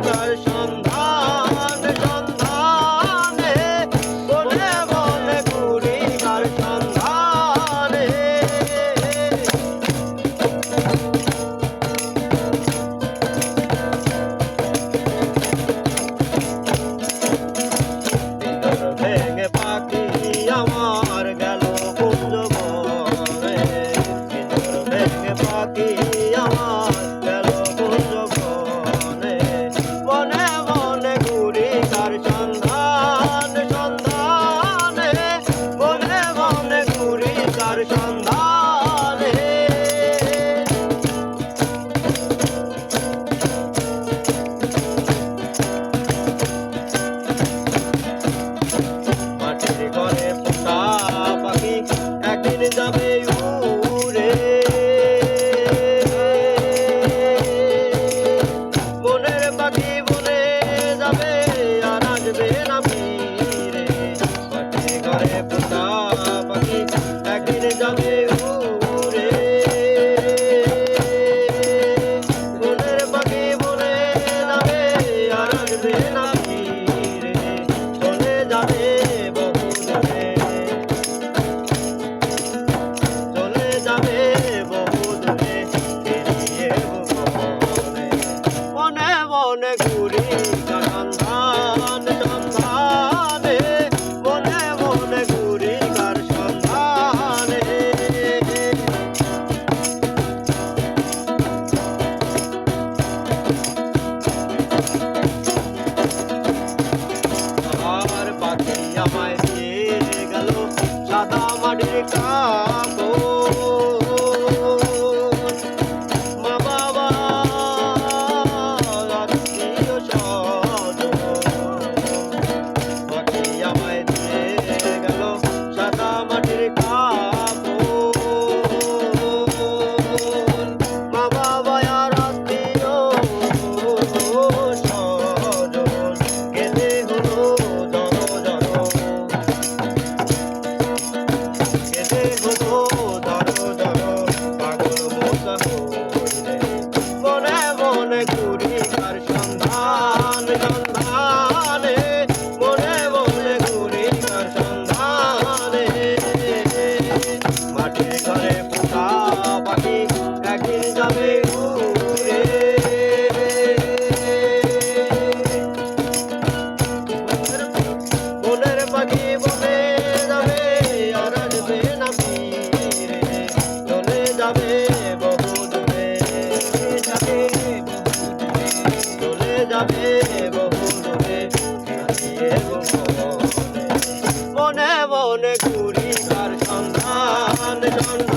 কার সন্ধান সন্ধানে বনে বনে ঘুরি কার সন্ধানে ভেঙে পাখি আমার গেল কুঞ্জ বনে ভেঙে পাখি আমার গেল কুঞ্জ বনে বনে বনে ঘুরি কার সন্ধান সন্ধানে বনে বনে ঘুরি কার সন্ধানে মাটির ঘরে পোষা পাখি একদিন যাবে উড়ে বনের পাখি বনে যাবে আর আসবে না ফিরে মাটির ঘরে পোষা পাখি একদিন যাবে উড়ে বনের পাখি বনে যাবে আর আসবে না ফিরে চলে যাবে বহু দূরে চলে যাবে বহু দূরে বেরিয়ে বনে বনে বনে ঘুরি কার সন্ধান সন্ধানে বনে বনে ঘুরি কার সন্ধানে আর পাখি আমায় দিয়ে গেল সাদা মাটির কাপড় মা বাবা আত্মীয় স্বজন পাখি আমায় দিয়ে গেল সাদা মাটির কাপড় মা বাবা আর আত্মীয় স্বজন গেলে হলো জড়ো জড়ো গেলে হলো জড়ো জড়ো পাগল মশা হইলে বনে বনে ঘুরি কার সন্ধান সন্ধানে বনে বনে ঘুরি কার সন্ধানে মাটির ঘরে পোষা পাখি একদিন যাবে উড়ে বনের পাখি বনে যাবে আর আসবে না ফিরে চলে যাবে বহু দূরে চলে যাবে বহু দূরে বেরিয়ে বনে বনে ঘুরি কার সন্ধান সন্ধান